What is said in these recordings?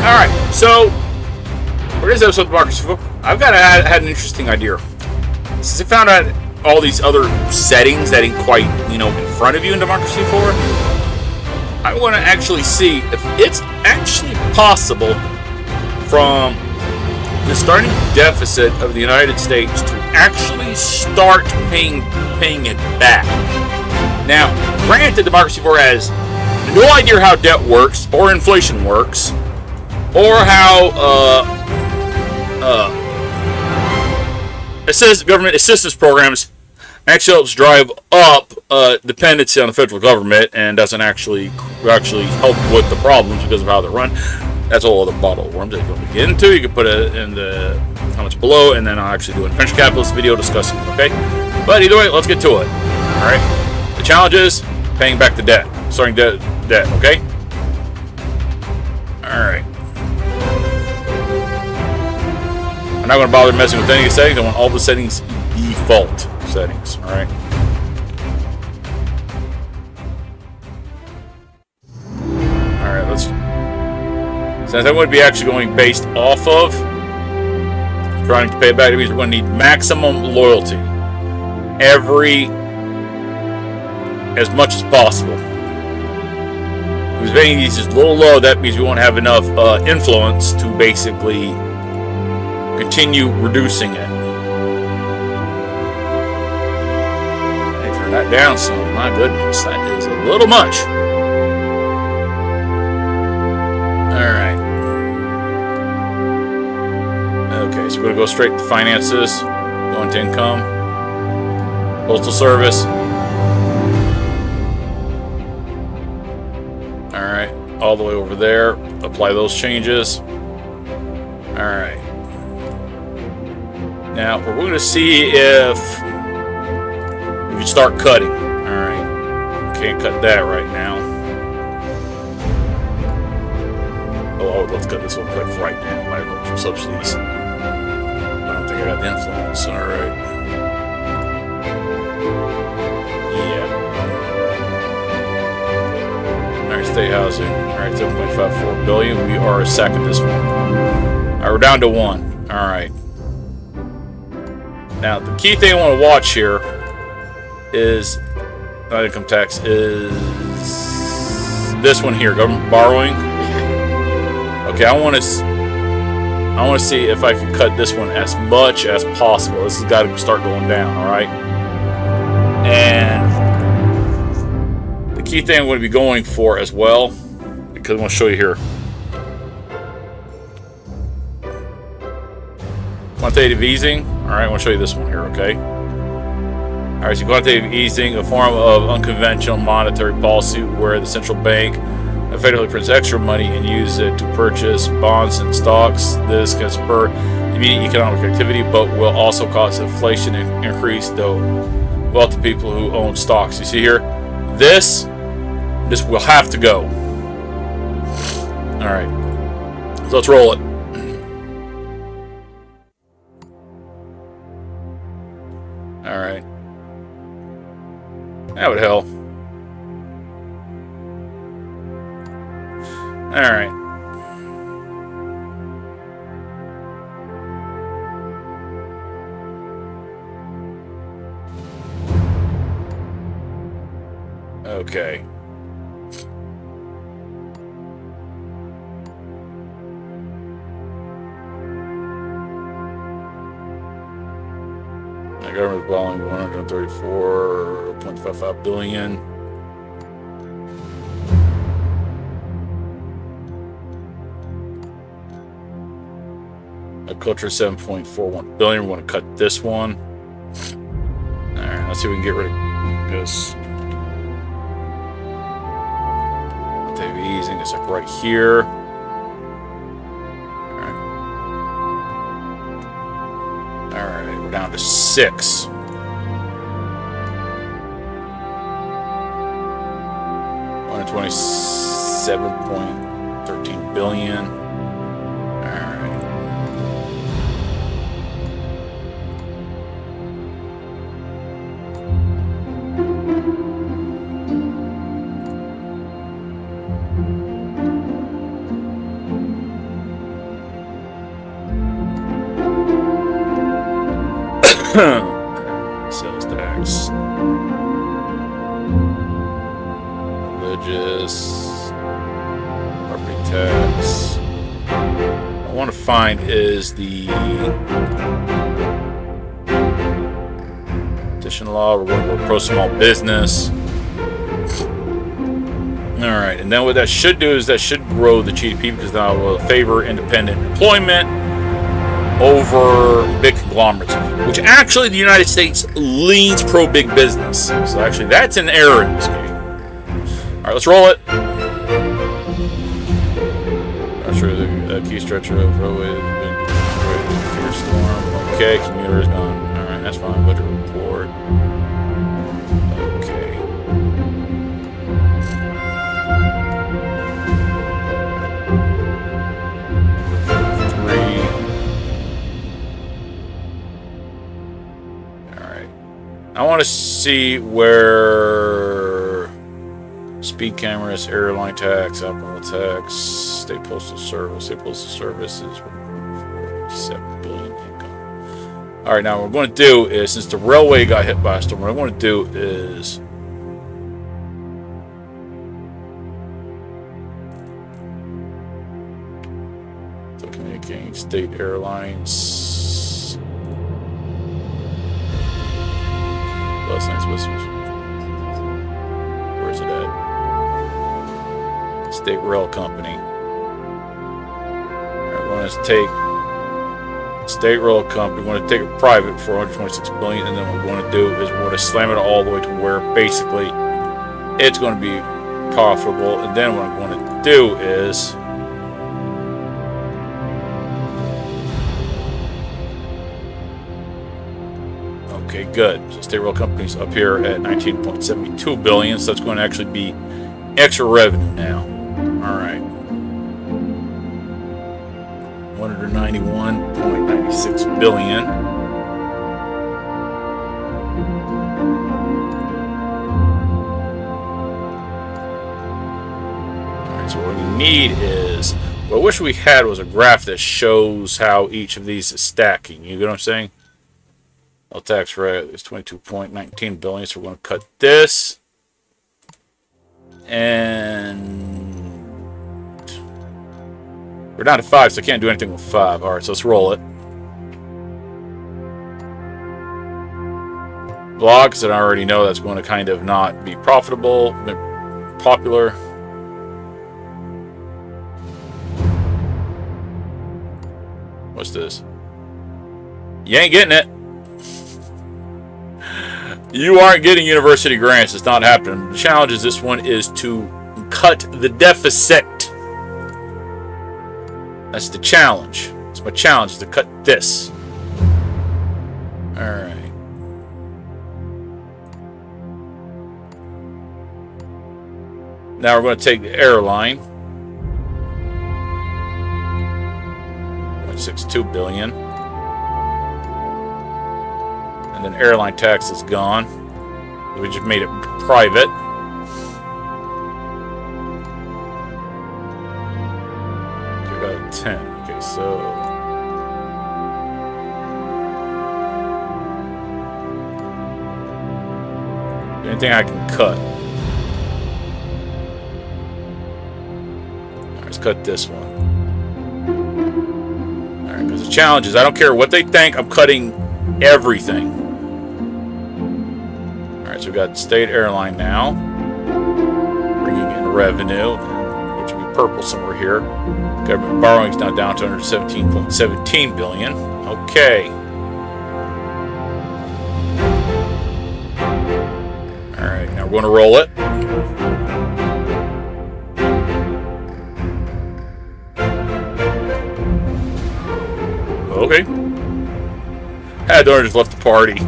All right, so for this episode of Democracy 4, I've had an interesting idea. Since I found out all these other settings that ain't quite, in front of you in Democracy 4, I want to actually see if it's actually possible from the starting deficit of the United States to actually start paying it back. Now, granted, Democracy 4 has no idea how debt works or inflation works, or how government assistance programs actually helps drive up dependency on the federal government and doesn't actually help with the problems because of how they're run. That's a whole other bottle of worms that you can get into. You can put it in the comments below, and then I'll actually do a venture capitalist video discussing it, okay? But either way, let's get to it. Alright? The challenge is paying back the debt. Starting debt, okay? Alright. I'm not going to bother messing with any of the settings. I want all the settings default settings. Alright? Alright, let's... Since I'm going to be actually going based off of trying to pay it back, it means we're going to need maximum loyalty. As much as possible. Because if any is a little low, that means we won't have enough influence to basically continue reducing it. And turn that down some. My goodness, that is a little much. Alright. Okay, so we're going to go straight to finances. Go into income. Postal service. Alright, all the way over there. Apply those changes. Alright. Now, we're going to see if we can start cutting. Alright. Can't cut that right now. Oh, let's cut this one quick right now. Might go for subsidies. I don't think I got the influence. Alright. Yeah. Alright, state housing. Alright, 7.54 billion. We are sacking this one. Alright, we're down to 1. Alright. Now, the key thing I want to watch here is not income tax, is this one here, government borrowing. Okay, I want to see if I can cut this one as much as possible. This has got to start going down, all right? And the key thing I'm going to be going for as well, because I want to show you here. Quantitative easing. All right, I want to show you this one here, okay? All right, so quantitative easing, a form of unconventional monetary policy where the central bank effectively prints extra money and uses it to purchase bonds and stocks. This can spur immediate economic activity, but will also cause inflation and increase the wealth of people who own stocks. You see here, this will have to go. All right, so let's roll it. All right. That would help. All right. Okay. Government borrowing 134.55 billion. Agriculture 7.41 billion. We want to cut this one. All right, let's see if we can get rid of this. Quantitative easing is like right here. Down to 6. 127.13 billion. All right. Sales tax. Religious. Property tax. What I want to find is the petition law. We're going to go pro small business. Alright, and then what that should do is that should grow the GDP because that will favor independent employment over big conglomerates, which actually the United States leans pro big business. So actually that's an error in this game. Alright, let's roll it. Not sure the key stretch of roadway has been destroyed in a fierce storm. Okay, commuter is gone. Alright, that's fine. Budget report. Okay. I want to see where speed cameras, airline tax, alcohol tax, state postal service. State postal service is 47 billion income. All right, now what we're going to do is, since the railway got hit by a storm, what I want to do is communicating state airlines. Where's it at? State Rail Company. Alright, we want to take State Rail Company. We want to take it private for 126 billion, and then what we want to do is we want to slam it all the way to where basically it's going to be profitable. And then what I'm going to do is okay, good. So State Rail Company's up here at 19.72 billion, so that's going to actually be extra revenue now. All right. 191.96 billion. All right, so what we need is, what I wish we had was a graph that shows how each of these is stacking. You get what I'm saying? Tax rate is 22.19 billion, so we're going to cut this, and we're down to 5, so I can't do anything with 5. All right, so let's roll it. Blogs that I already know that's going to kind of not be profitable, popular. What's this? You ain't getting it. You aren't getting university grants. It's not happening. The challenge is this one is to cut the deficit. That's the challenge. It's my challenge is to cut this. Alright. Now we're going to take the airline. 1.62 billion. And then airline tax is gone. We just made it private. We got a 10. Okay, so anything I can cut. All right, let's cut this one. All right, because the challenge is I don't care what they think. I'm cutting everything. So we got state airline now, bringing in revenue, which will be purple somewhere here. Government borrowing's now down to under 17.17 billion. Okay. All right, now we're going to roll it. Okay. Hadar just left the party.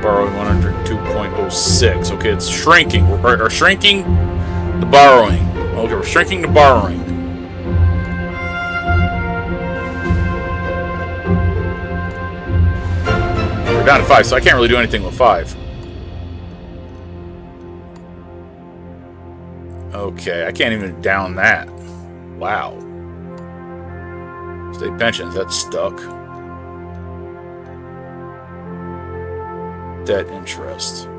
Borrowing 102.06. Okay, it's shrinking. We're shrinking the borrowing. Okay, we're shrinking the borrowing. we're down to 5, so I can't really do anything with 5. Okay, I can't even down that. Wow. State pensions, that's stuck. Debt interest.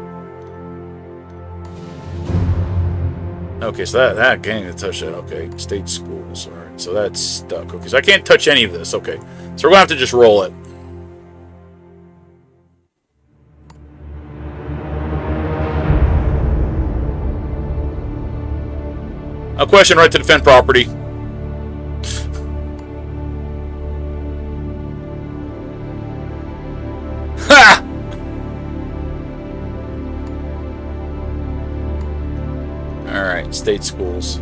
Okay, so that can't even touch that. Okay, state schools. Alright, so that's stuck. Okay, so I can't touch any of this. Okay, so we're gonna have to just roll it. A question right to defend property. Ha! Alright, state schools.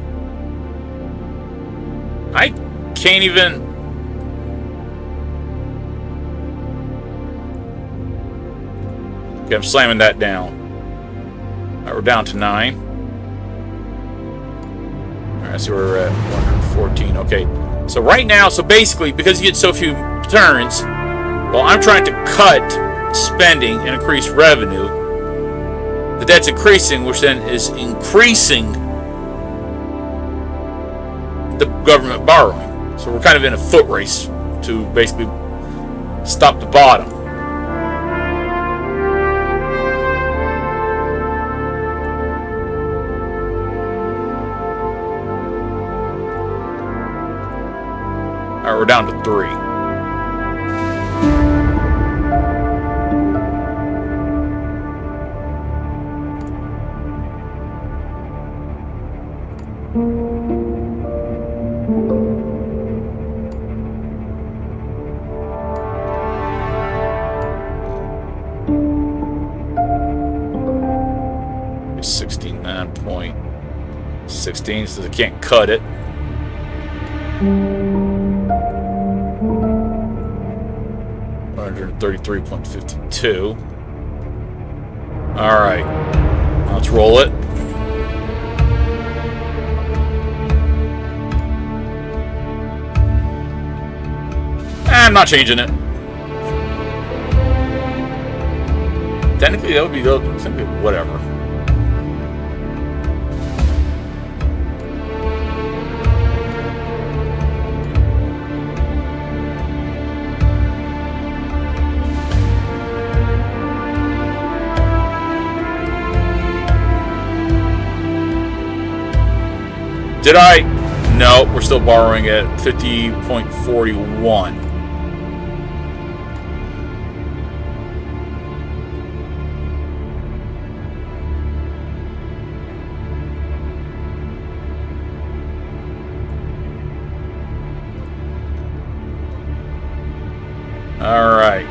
I can't even... Okay, I'm slamming that down. Alright, we're down to 9. Alright, so we're at 114. Okay, so right now, so basically, because you get so few turns, well, I'm trying to cut spending and increase revenue. The debt's increasing, which then is increasing the government borrowing. So we're kind of in a foot race to basically stop the bottom. Alright, we're down to 3. .16, so they can't cut it. $133.52. All right, let's roll it. I'm not changing it. Technically, that would be whatever. Did I? No, we're still borrowing at 50.41. All right.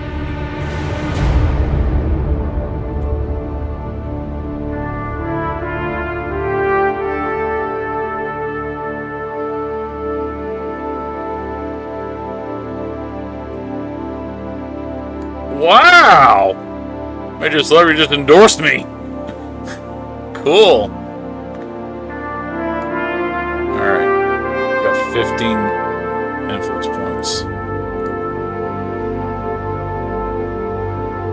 Wow! Major celebrity just endorsed me. Cool. Alright. Got 15 influence points.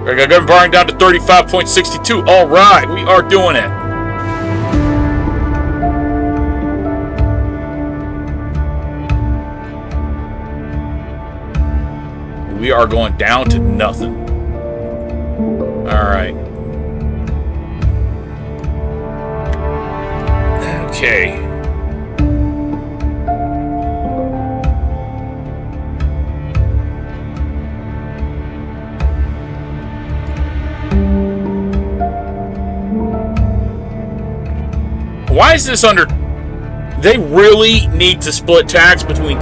I got government borrowing down to 35.62. Alright, we are doing it. We are going down to nothing. Alright. Okay. Why is this under... They really need to split tax between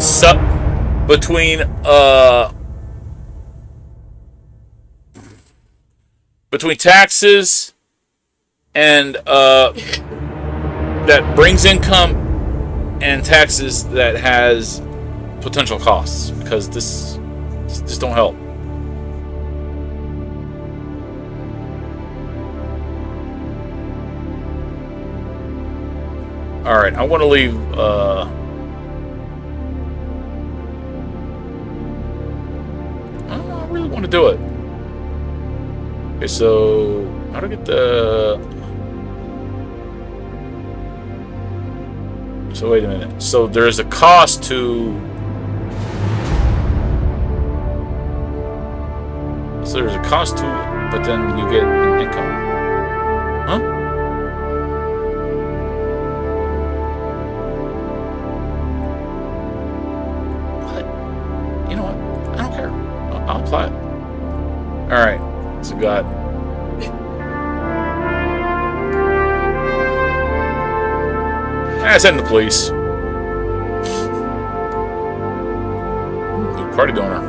between taxes and that brings income and taxes that has potential costs, because this just don't help. All right, I want to leave. I really want to do it. Okay, so how do I get the... So wait a minute. So there's a cost to... So there's a cost to it, but then you get an income. Huh? What? You know what? I don't care. I'll apply it. Alright. So we got... Send the police. Ooh, party donor.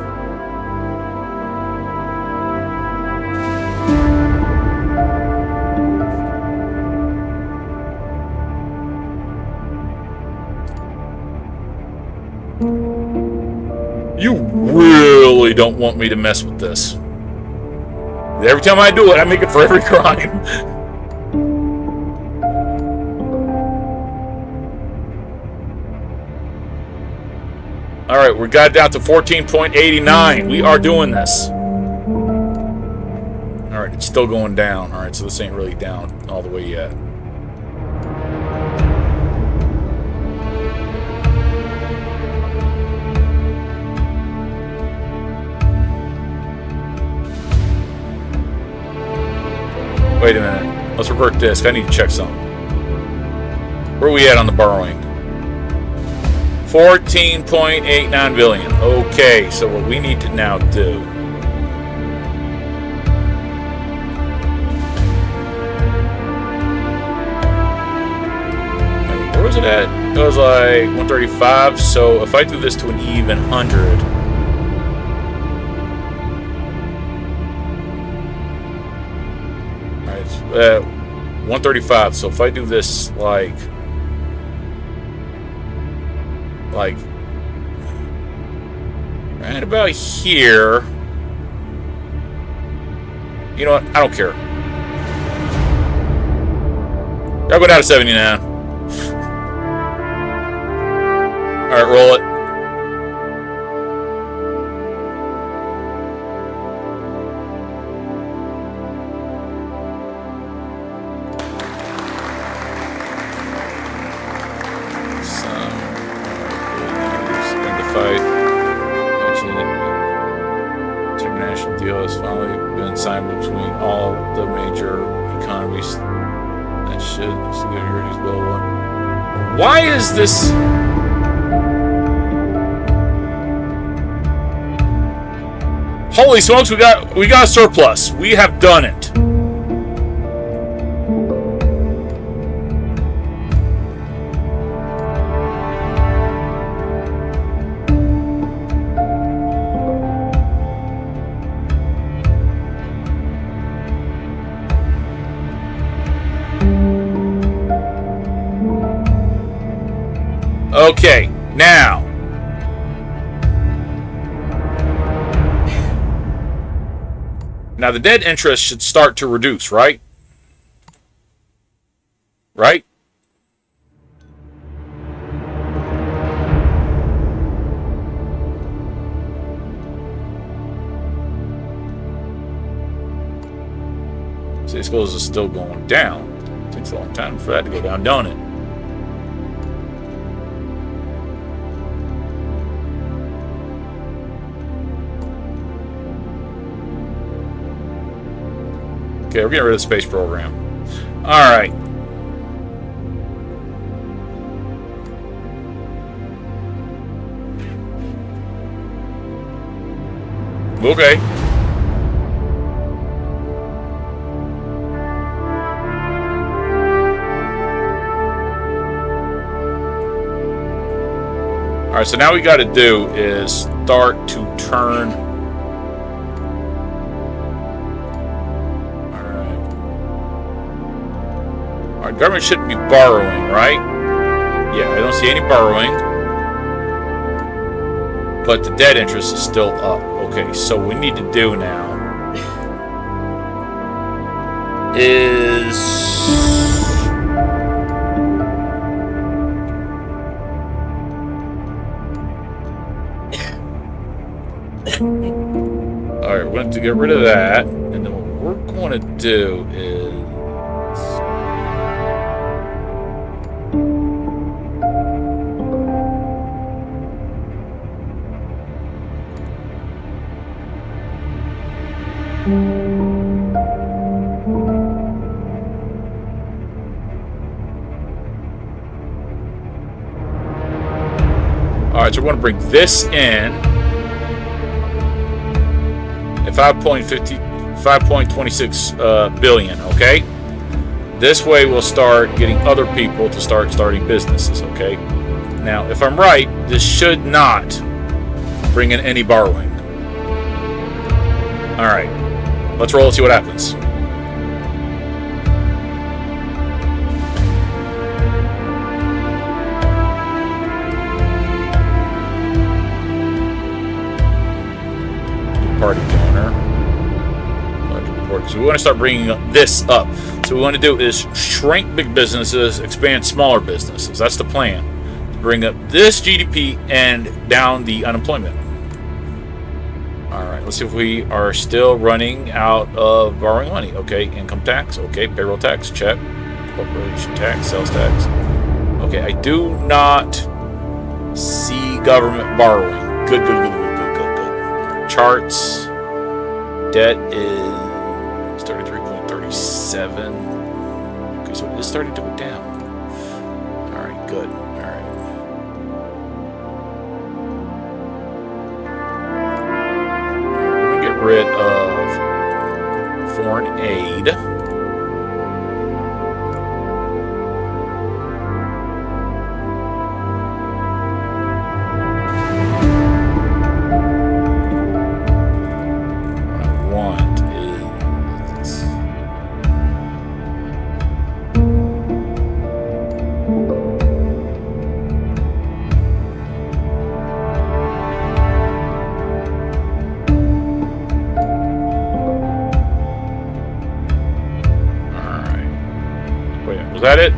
You really don't want me to mess with this. Every time I do it, I make it for every crime. Alright, we got down to 14.89. We are doing this. Alright, it's still going down. Alright, so this ain't really down all the way yet. Wait a minute. Let's revert disc. I need to check something. Where are we at on the borrowing? 14.89 billion. Okay, so what we need to now do... Where was it at? It was like 135. So if I do this to an even 100... Alright, 135. So if I do this like right about here, you know what? I don't care. I'll go down to 79. All right, roll it. International deal has finally been signed between all the major economies that should securities blah. Why is this? Holy smokes, we got a surplus. We have done it. Okay, now the dead interest should start to reduce, right? Right? See, this goes is still going down. It takes a long time for that to go down, don't it? Okay, we're getting rid of the space program. Alright. Okay. Alright, so now we got to do is start to turn... Our government shouldn't be borrowing, right? Yeah, I don't see any borrowing. But the debt interest is still up. Okay, so what we need to do now is... Alright, we're going to get rid of that. And then what we're going I want to do is... Alright, so we want to bring this in at 5.26 billion, okay? This way we'll start getting other people to start starting businesses, okay? Now, if I'm right, this should not bring in any borrowing. Alright, let's roll and see what happens. Party donor. So we want to start bringing this up. So what we want to do is shrink big businesses, expand smaller businesses. That's the plan. To bring up this GDP and down the unemployment. Alright, let's see if we are still running out of borrowing money. Okay, income tax. Okay, payroll tax. Check. Corporation tax. Sales tax. Okay, I do not see government borrowing. Good. Charts. Debt is 33.37. Okay, so it is starting to go down. Alright, good. Alright. We're going to get rid of foreign aid. Was that it?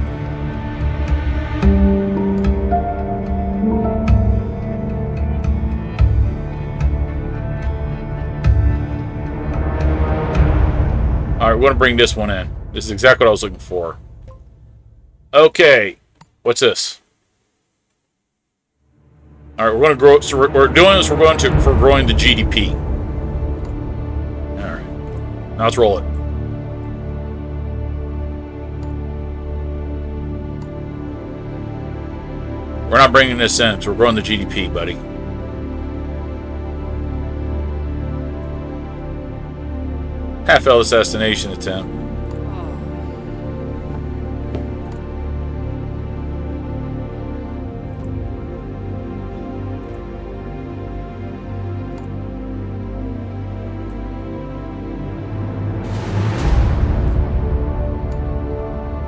Alright, we want to bring this one in. This is exactly what I was looking for. Okay. What's this? Alright, we're going to grow. So we're doing this. We're going to for growing the GDP. Alright. Now let's roll it. We're not bringing this in, so we're growing the GDP, buddy. Half-failed assassination attempt.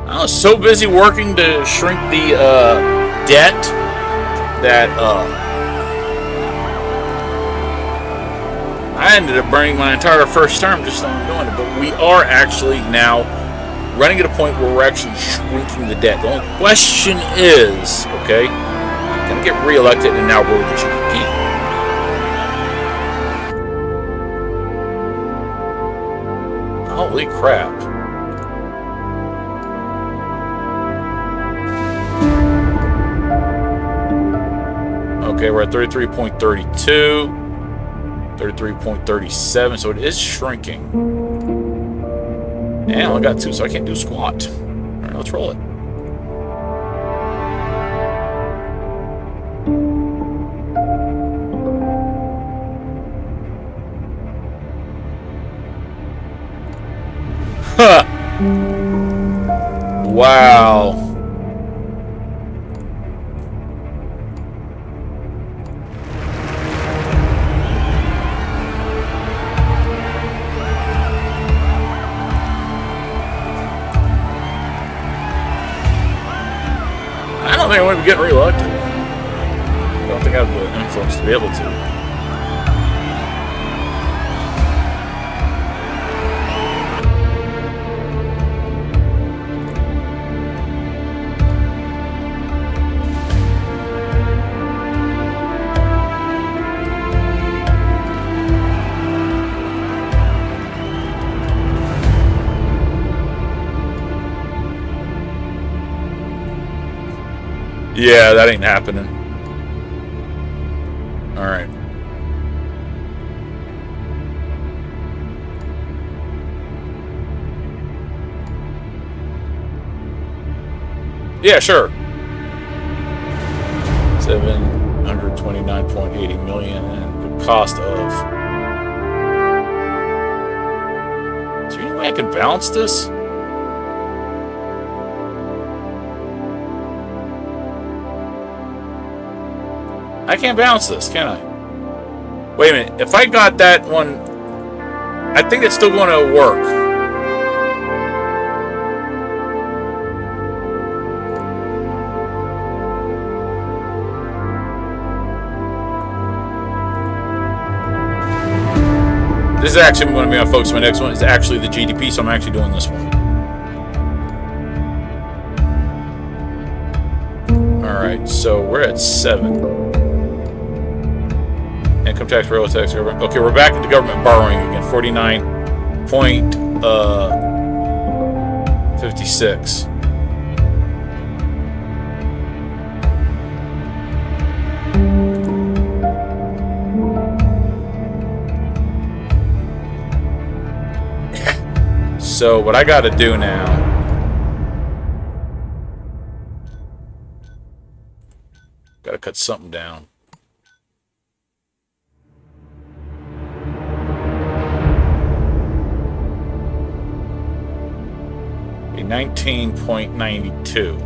I was so busy working to shrink the debt that I ended up burning my entire first term just on doing it. But we are actually now running at a point where we're actually shrinking the debt. The only question is, okay, can I get reelected and now grow the GDP? Holy crap. Okay, we're at 33.32, 33.37, so it is shrinking. And I only got 2, so I can't do squat. Alright, let's roll it. Huh! Wow. I don't think I'm going to be getting reelected. I don't think I have the influence to be able to. Yeah, that ain't happening. Alright. Yeah, sure. 729.80 million and the cost of. Is there any way I can balance this? I can't balance this, can I? Wait a minute. If I got that one, I think it's still going to work. This is actually going to be my focus. My next one is actually the GDP, so I'm actually doing this one. Alright, so we're at 7. Income tax, railroad tax, government. Okay, we're back into government borrowing again. 49.56. So what I got to do now, got to cut something down. A 19.92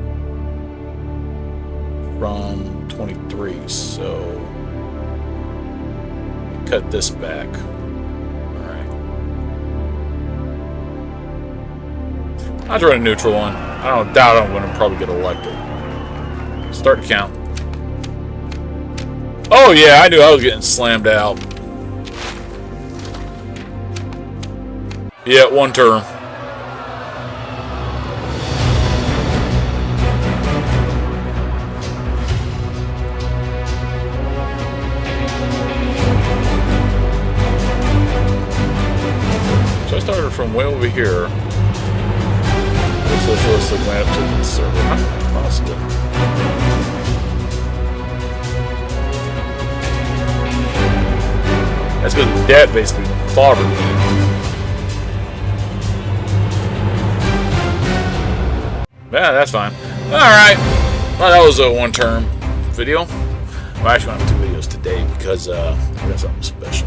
from 23. So cut this back. I'll run a neutral one. I don't doubt I'm going to probably get elected. Start to count. Oh yeah, I knew I was getting slammed out. Yeah, one term. So I started from way over here. Socialistic went up to the server. How possible? That's because the debt basically clobbered me. Yeah, that's fine. Alright. Well, that was a one-term video. I'm actually going to have 2 videos today because I got something special.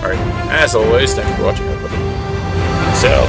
Alright. As always, thanks for watching, everybody. Peace out.